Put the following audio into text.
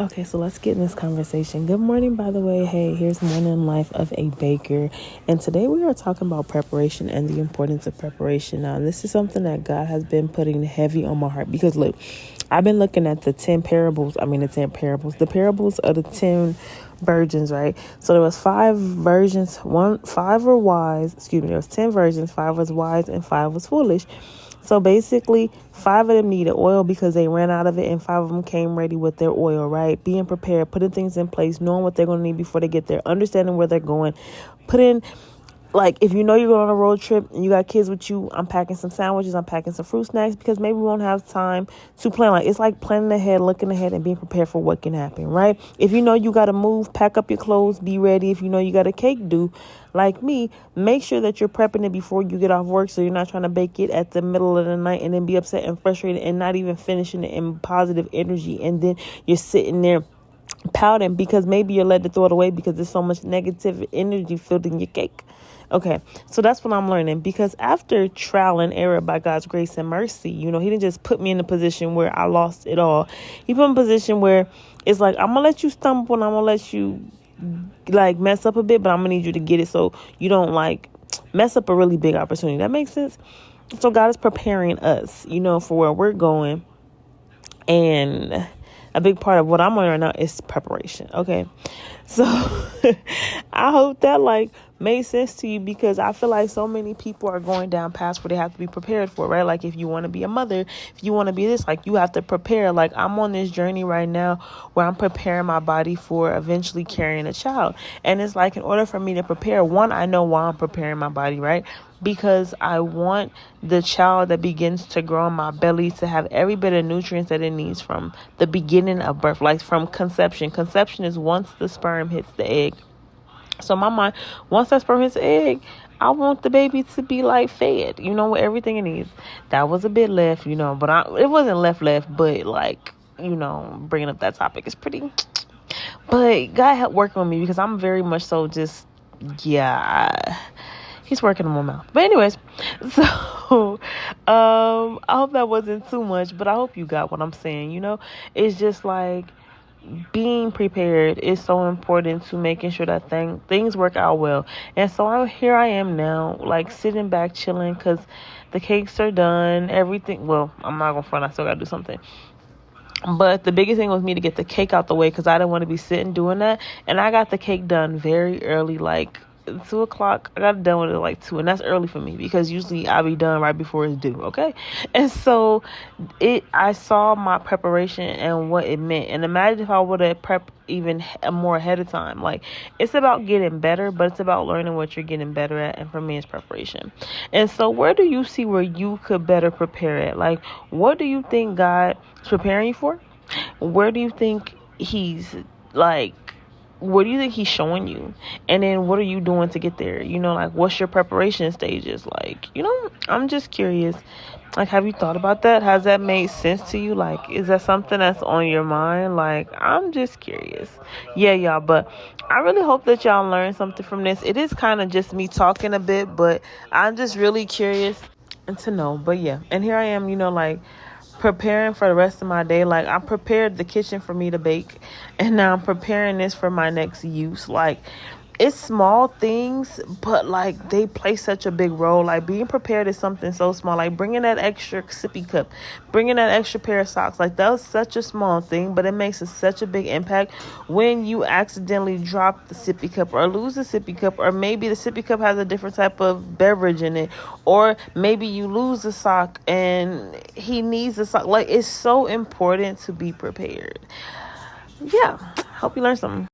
Okay, so let's get in this conversation. Good morning, by the way. Hey, here's Morning Life of a Baker. And today we are talking about preparation and the importance of preparation. Now, this is something that God has been putting heavy on my heart because, look, I've been looking at the parables of the 10 virgins, right? So there was 5 virgins, 5 were wise, there was 10 virgins, 5 was wise and 5 was foolish. So basically, 5 of them needed oil because they ran out of it, and 5 of them came ready with their oil, right? Being prepared, putting things in place, knowing what they're going to need before they get there, understanding where they're going, like, if you know you're going on a road trip and you got kids with you, I'm packing some sandwiches, I'm packing some fruit snacks because maybe we won't have time to plan. Like, it's like planning ahead, looking ahead, and being prepared for what can happen, right? If you know you got to move, pack up your clothes, be ready. If you know you got a cake due, like me, make sure that you're prepping it before you get off work so you're not trying to bake it at the middle of the night and then be upset and frustrated and not even finishing it in positive energy. And then you're sitting there pouting because maybe you're led to throw it away because there's so much negative energy filled in your cake. Okay, so that's what I'm learning, because after trial and error by God's grace and mercy, he didn't just put me in a position where I lost it all. He put me in a position where it's like, I'm going to let you stumble and I'm going to let you like mess up a bit, but I'm going to need you to get it so you don't like mess up a really big opportunity. That makes sense? So God is preparing us, for where we're going. And a big part of what I'm learning right now is preparation. Okay. So I hope that made sense to you, because I feel like so many people are going down paths where they have to be prepared for, right? Like, if you want to be a mother, if you want to be this, you have to prepare. Like, I'm on this journey right now where I'm preparing my body for eventually carrying a child. And it's like, in order for me to prepare, one, I know why I'm preparing my body, right? Because I want the child that begins to grow in my belly to have every bit of nutrients that it needs from the beginning of birth, like from conception. Conception is once the sperm hits the egg. So my mind, once that sperm hits the egg, I want the baby to be fed, with everything it needs. That was a bit left, but it wasn't left, but bringing up that topic is pretty. But God helped working with me, because I'm very much so just, he's working on my mouth. But anyways, so I hope that wasn't too much, but I hope you got what I'm saying. It's just being prepared is so important to making sure that things work out well. And so here I am now, sitting back, chilling, because the cakes are done. Everything. Well, I'm not gonna front. I still gotta do something. But the biggest thing was me to get the cake out the way, because I didn't want to be sitting doing that. And I got the cake done very early, 2 o'clock. I got done with it 2, and that's early for me because usually I'll be done right before it's due. Okay. And so I saw my preparation and what it meant. And imagine if I would have prepped even more ahead of time. It's about getting better, but it's about learning what you're getting better at. And for me, it's preparation. And so where do you see where you could better prepare at? What do you think God is preparing you for? Where do you think he's what do you think he's showing you? And then what are you doing to get there? What's your preparation stages? I'm just curious. Have you thought about that? Has that made sense to you? Is that something that's on your mind? I'm just curious. Yeah, y'all. But I really hope that y'all learned something from this. It is kind of just me talking a bit, but I'm just really curious and to know. But yeah, and here I am, preparing for the rest of my day. I prepared the kitchen for me to bake, and now I'm preparing this for my next use. It's small things, but they play such a big role. Being prepared is something so small, bringing that extra sippy cup, bringing that extra pair of socks. That was such a small thing, but it makes such a big impact when you accidentally drop the sippy cup or lose the sippy cup, or maybe the sippy cup has a different type of beverage in it, or maybe you lose the sock and he needs the sock. It's so important to be prepared. Yeah, hope you learned something.